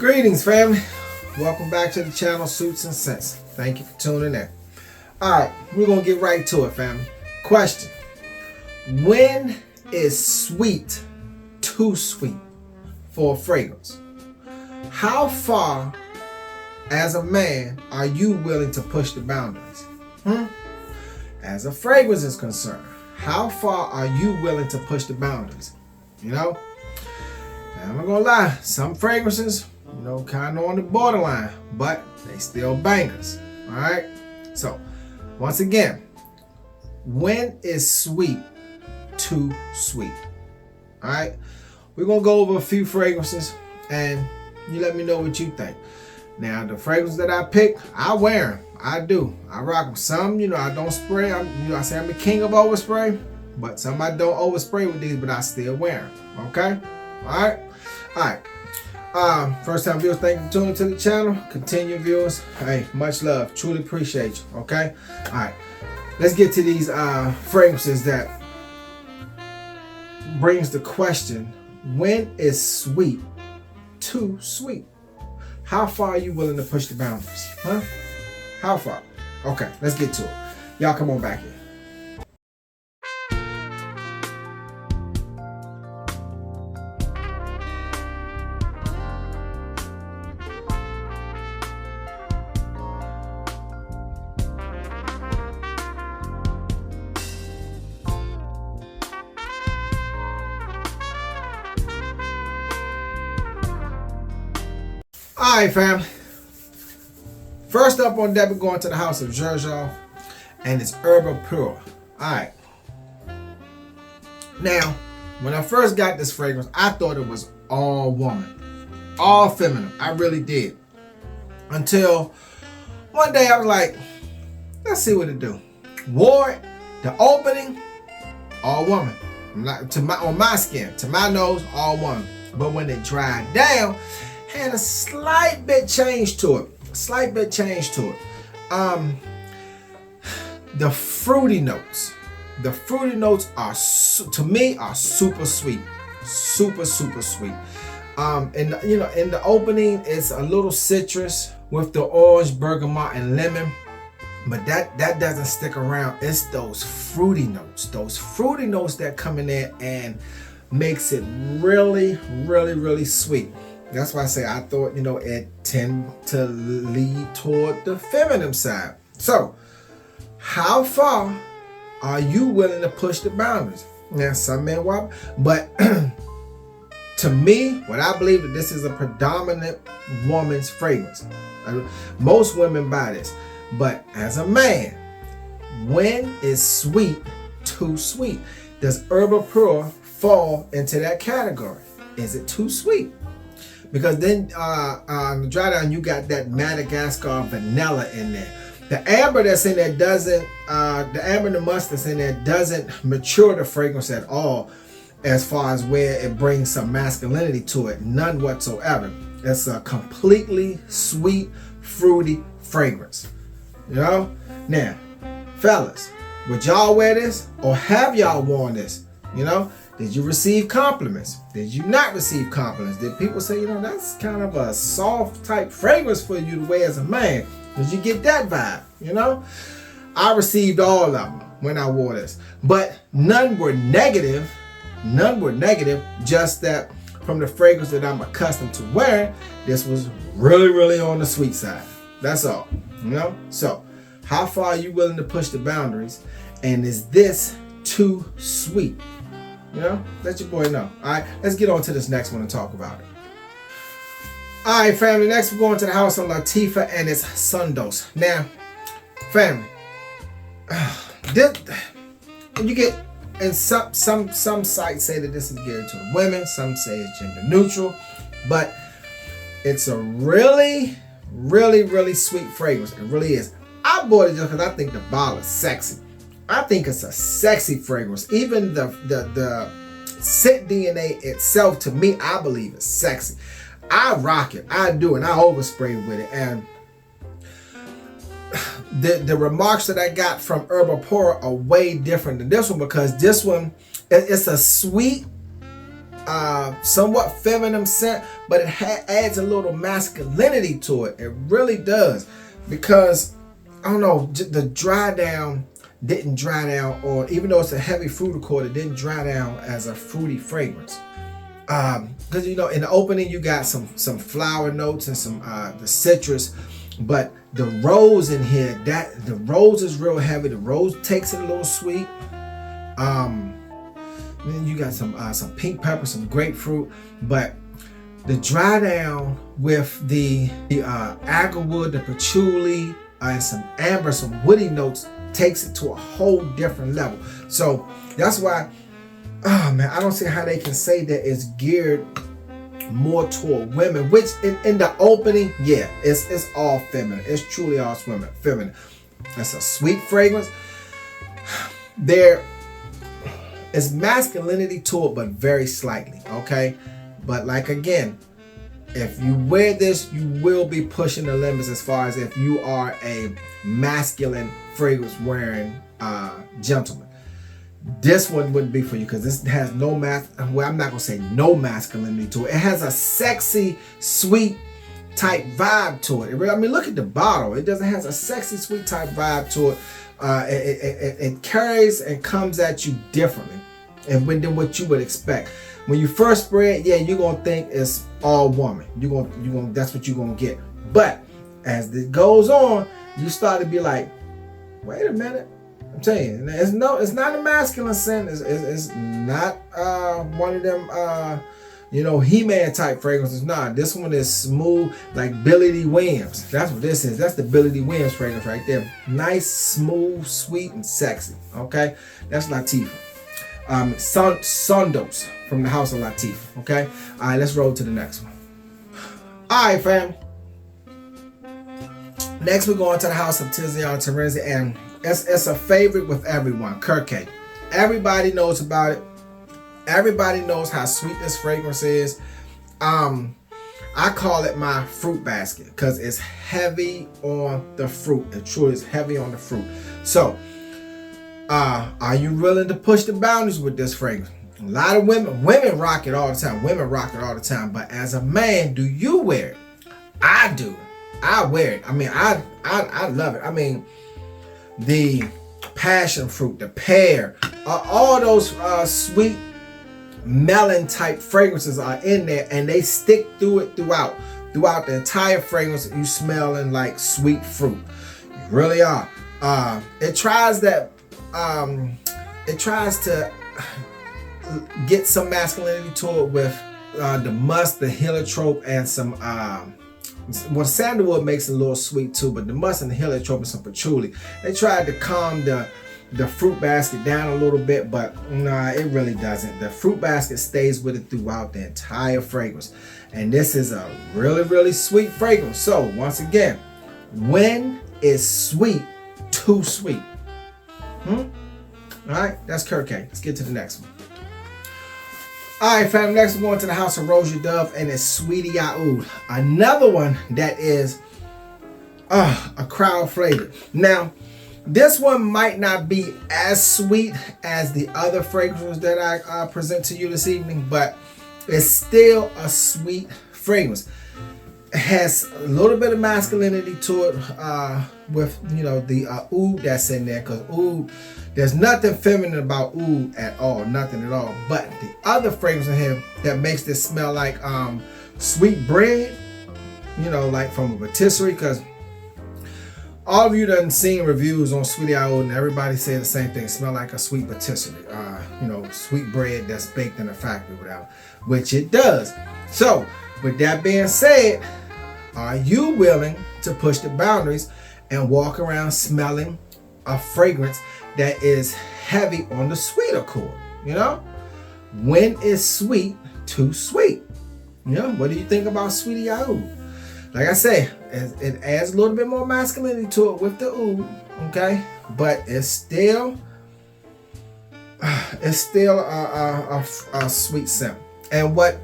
Greetings, family. Welcome back to the channel, Suits and Sense. Thank you for tuning in. Alright, we're going to get right to it, family. Question. When is sweet too sweet for a fragrance? How far, as a man, are you willing to push the boundaries? As a fragrance is concerned, how far are you willing to push the boundaries? You know? I'm not going to lie, some fragrances, kind of on the borderline, but they still bangers. All right. So, once again, when is sweet too sweet? All right. We're gonna go over a few fragrances, and you let me know what you think. Now, the fragrances that I pick, I wear them. I do. I rock them. Some, I don't spray. I say I'm the king of overspray, but some I don't overspray with these, but I still wear them. Okay. All right. All right. First time viewers, thank you for tuning to the channel. Continue viewers, hey, much love. Truly appreciate you. Okay. All right. Let's get to these fragrances that brings the question: when is sweet too sweet? How far are you willing to push the boundaries? How far? Okay, let's get to it. Y'all come on back here. Alright, family. First up on deck, we're going to the house of Giorgio, and it's ERBA PURA. Alright. Now, when I first got this fragrance, I thought it was all woman, all feminine. I really did. Until one day I was like, let's see what it do. Wore it, the opening, all woman. On my skin, to my nose, all woman. But when it dried down, had a slight bit change to it. The fruity notes. The fruity notes are to me are super sweet, super sweet. And in the opening, it's a little citrus with the orange, bergamot, and lemon. But that doesn't stick around. It's those fruity notes that come in there and makes it really sweet. That's why I say I thought, it tend to lead toward the feminine side. So, how far are you willing to push the boundaries? Now, some men won't, but to me, what I believe that this is a predominant woman's fragrance. Most women buy this, but as a man, when is sweet too sweet? Does ERBA PURA fall into that category? Is it too sweet? Because then on the dry down, you got that Madagascar vanilla in there. The amber that's in there doesn't, the amber and the musk that's in there doesn't mature the fragrance at all, as far as where it brings some masculinity to it. None whatsoever. It's a completely sweet, fruity fragrance. Now, fellas, would y'all wear this, or have y'all worn this? Did you receive compliments? Did you not receive compliments? Did people say, that's kind of a soft type fragrance for you to wear as a man? Did you get that vibe? I received all of them when I wore this, but none were negative. Just that from the fragrance that I'm accustomed to wearing, this was really on the sweet side. That's all. So how far are you willing to push the boundaries? And is this too sweet? Let your boy know. All right, let's get on to this next one and talk about it. All right, family, next we're going to the house of Latifah, and it's Sondos. Now, family, you get, and some sites say that this is geared to the women, some say it's gender neutral, but it's a really sweet fragrance. It really is. I bought it just because I think the bottle is sexy. I think it's a sexy fragrance. Even the scent DNA itself, to me, I believe is sexy. I rock it. I do, and I overspray with it. And the remarks that I got from ERBA PURA are way different than this one, because this one, it's a sweet somewhat feminine scent, but it adds a little masculinity to it. It really does, because I don't know, the dry down didn't dry down, or even though it's a heavy fruit accord, it didn't dry down as a fruity fragrance. Because you know, in the opening you got some flower notes and some the citrus, but the rose in here, that the rose is real heavy. The rose takes it a little sweet. Then you got some pink pepper, some grapefruit, but the dry down with the agarwood, the patchouli, and some amber, some woody notes takes it to a whole different level. So that's why, oh man, I don't see how they can say that it's geared more toward women, which in the opening, yeah, it's all feminine. It's truly all feminine. It's a sweet fragrance. There is masculinity to it, but very slightly, okay? But like again, if you wear this, you will be pushing the limits as far as if you are a masculine fragrance wearing gentleman. This one wouldn't be for you, because this has no well, I'm not gonna say no masculinity to it. It has a sexy, sweet type vibe to it. I mean, look at the bottle. It has a sexy, sweet type vibe to it. It carries and comes at you differently, and than what you would expect. When you first spray it, yeah, you're gonna think it's all woman. You're gonna that's what you're gonna get. But as it goes on, you start to be like, wait a minute. I'm telling you, it's not a masculine scent. It's not one of them He-Man type fragrances. Nah, this one is smooth like Billy Dee Williams. That's what this is. That's the Billy Dee Williams fragrance right there. Nice, smooth, sweet, and sexy. Okay, that's Latifah. Sondos from the house of Latifah. Okay, all right, let's roll to the next one. All right, fam. Next, we're going to the house of Tiziana Terenzi, and it's a favorite with everyone. Kirke. Everybody knows about it. Everybody knows how sweet this fragrance is. I call it my fruit basket because it's heavy on the fruit. It truly is heavy on the fruit. So, are you willing to push the boundaries with this fragrance? A lot of women rock it all the time. Women rock it all the time. But as a man, do you wear it? I do. I wear it. I mean, I love it. I mean, the passion fruit, the pear, all those sweet melon type fragrances are in there, and they stick through it throughout the entire fragrance. You smelling like sweet fruit. You really are. It tries to get some masculinity to it with the musk, the heliotrope, and some well, sandalwood makes it a little sweet too, but the musk and the heliotrope and some patchouli, they tried to calm the fruit basket down a little bit, but nah, it really doesn't. The fruit basket stays with it throughout the entire fragrance, and this is a really, really sweet fragrance. So once again, when is sweet too sweet? All right, that's Kirke. Let's get to the next one. All right, fam, next we're going to the house of Rosia Dove, and it's Sweetie Oud. Another one that is a crowd favorite. Now, this one might not be as sweet as the other fragrances that I present to you this evening, but it's still a sweet fragrance. It has a little bit of masculinity to it with, the oud that's in there, because oud, there's nothing feminine about oud at all, nothing at all. But the other fragrance in here that makes this smell like sweet bread, like from a patisserie, because all of you done seen reviews on Sweetie Oud, and everybody say the same thing. Smell like a sweet patisserie, sweet bread that's baked in a factory, whatever, which it does. So, with that being said, are you willing to push the boundaries and walk around smelling a fragrance that is heavy on the sweet accord? When is sweet too sweet? What do you think about Sweetie Oud? Like I say, it adds a little bit more masculinity to it with the oud, okay? But it's still a sweet scent. And what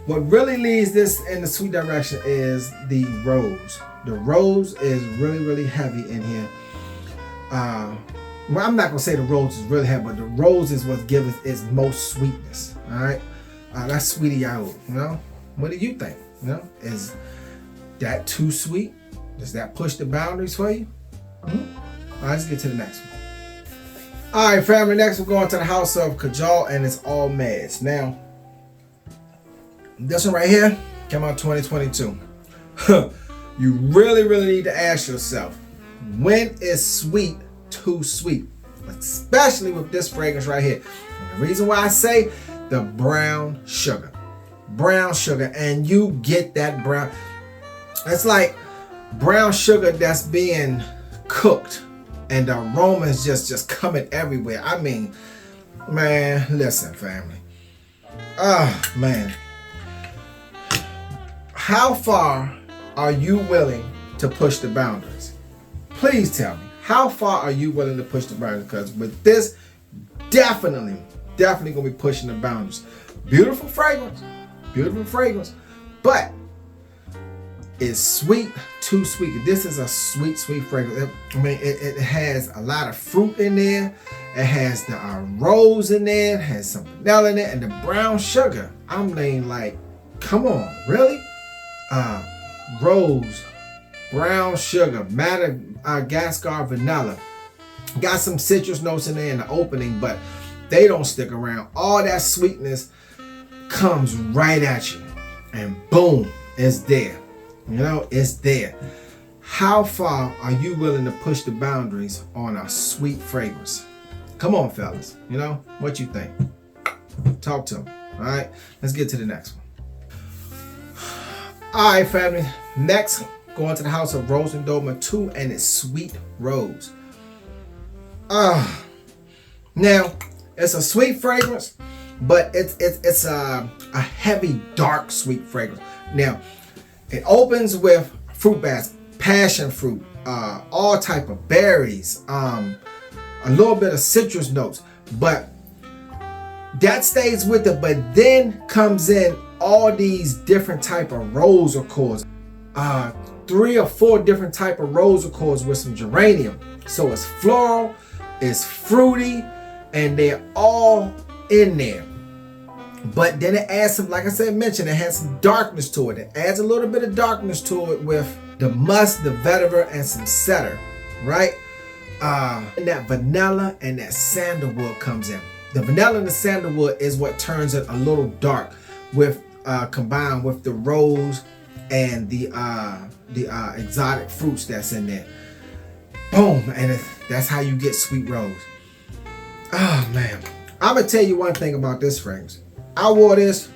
really leads this in the sweet direction is the rose. The rose is really, really heavy in here. Well, I'm not gonna say the rose is really heavy, but the rose is what gives its most sweetness. All right. That's sweetie out. You know, what do you think? You know, is that too sweet? Does that push the boundaries for you? All right, let's get to the next one. All right, family. Next, we're going to the house of Kajal, and it's almaz. Now, this one right here came out 2022. You really need to ask yourself, when is sweet too sweet? Especially with this fragrance right here. And the reason why I say the brown sugar, and you get that brown. It's like brown sugar that's being cooked, and the aroma is just coming everywhere. I mean, man, listen, family. Man. How far are you willing to push the boundaries? Please tell me, how far are you willing to push the boundaries? Because with this, definitely gonna be pushing the boundaries. Beautiful fragrance, but is sweet too sweet? This is a sweet fragrance. I mean, it has a lot of fruit in there. It has the rose in there. It has some vanilla in it, and the brown sugar. I mean, like, come on, really? Rose, brown sugar, Madagascar vanilla. Got some citrus notes in there in the opening, but they don't stick around. All that sweetness comes right at you, and boom, it's there. You know, it's there. How far are you willing to push the boundaries on a sweet fragrance? Come on, fellas. You know, what you think? Talk to me. All right, let's get to the next one. All right, family. Next, going to the house of Rose and Doma 2, and it's Sweet Rose. Now, it's a sweet fragrance, but it's a heavy, dark, sweet fragrance. Now, it opens with fruit basket, passion fruit, all type of berries, a little bit of citrus notes, but that stays with it. But then comes in all these different type of rose accords, 3 or 4 different type of rose accords with some geranium. So it's floral, it's fruity, and they're all in there. But then it adds some, like I said, it has some darkness to it. It adds a little bit of darkness to it with the musk, the vetiver, and some cedar, right? And that vanilla and that sandalwood comes in. The vanilla and the sandalwood is what turns it a little dark, with combined with the rose and the exotic fruits that's in there. Boom, and that's how you get Sweet Rose. Oh man, I'm gonna tell you one thing about this fragrance. I wore this,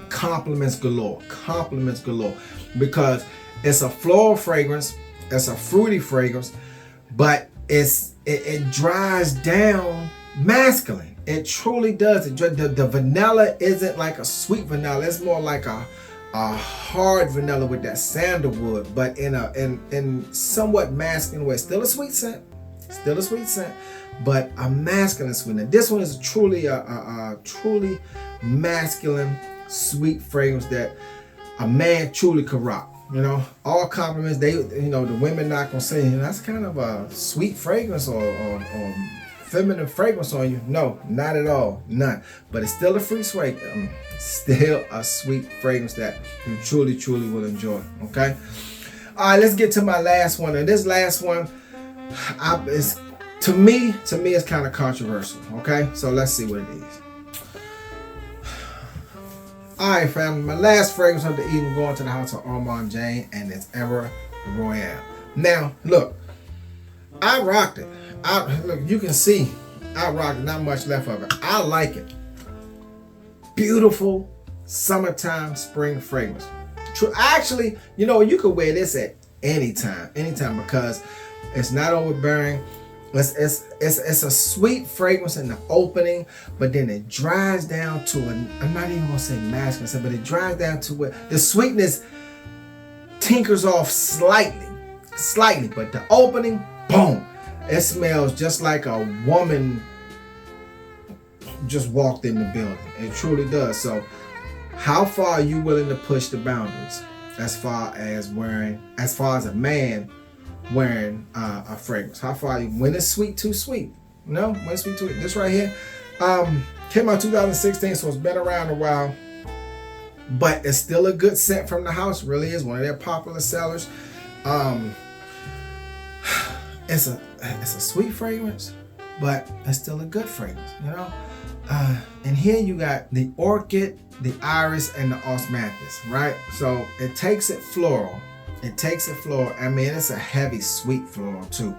compliments galore, because it's a floral fragrance, it's a fruity fragrance, but it dries down masculine. It truly does. The vanilla isn't like a sweet vanilla. It's more like a hard vanilla with that sandalwood, but in somewhat masculine way. Still a sweet scent, but a masculine sweetness. This one is truly a truly masculine, sweet fragrance that a man truly could rock. You know, all compliments. The women not gonna say, that's kind of a sweet fragrance or feminine fragrance on you. No, not at all, none. But it's still a free fragrance, still a sweet fragrance that you truly will enjoy. Okay. All right, let's get to my last one. And this last one, to me, it's kind of controversial. Okay, so let's see what it is. All right, family. My last fragrance of the evening, going to the house of Armand Jane, and it's ERBA Royale. Now, look, I rocked it. Look, you can see I rocked it. Not much left of it. I like it. Beautiful summertime spring fragrance. Actually, you could wear this at any time, because it's not overbearing. It's a sweet fragrance in the opening, but then it dries down to I'm not even gonna say masculine, but it dries down to where the sweetness tinkers off slightly, but the opening, boom, it smells just like a woman just walked in the building. It truly does. So how far are you willing to push the boundaries as far as a man wearing a fragrance? How far? When it's sweet too sweet? When it's sweet too sweet. This right here, Came out 2016, so it's been around a while. But it's still a good scent from the house. Really is one of their popular sellers. It's a sweet fragrance, but it's still a good fragrance, you know. And here you got the orchid, the iris, and the osmanthus, right? So it takes it floral. It takes it floral. I mean, it's a heavy, sweet floral too.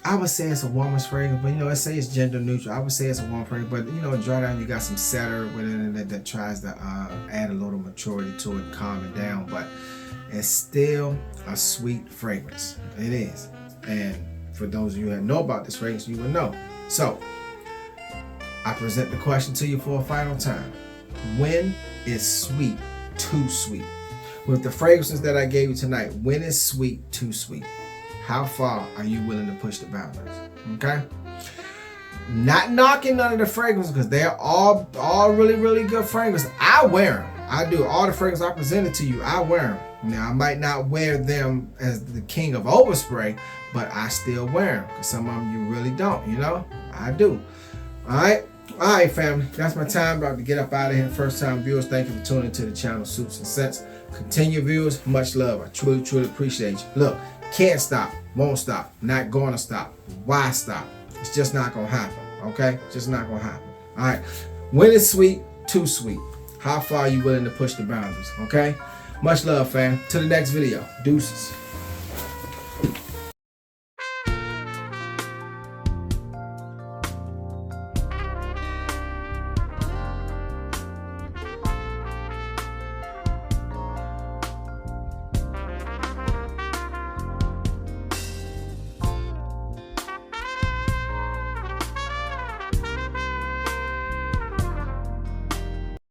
I would say it's a woman's fragrance, but you know, it say it's gender neutral. I would say it's a woman fragrance, but you know, dry down, you got some cedar within it that tries to add a little maturity to it, calm it down, but it's still a sweet fragrance. It is. And for those of you that know about this fragrance, you will know. So, I present the question to you for a final time. When is sweet too sweet? With the fragrances that I gave you tonight, when is sweet too sweet? How far are you willing to push the boundaries? Okay? Not knocking none of the fragrances, because they're all really, really good fragrances. I wear them. I do. All the fragrances I presented to you, I wear them. Now, I might not wear them as the king of overspray, but I still wear them, because some of them you really don't, you know? I do. All right, family. That's my time. About to get up out of here. First time viewers, thank you for tuning into the channel Soups and Scents. Continue viewers, much love. I truly, truly appreciate you. Look, can't stop, won't stop, not going to stop. Why stop? It's just not going to happen, okay? Just not going to happen. All right. When is sweet too sweet? How far are you willing to push the boundaries, okay? Much love, fam. To the next video. Deuces.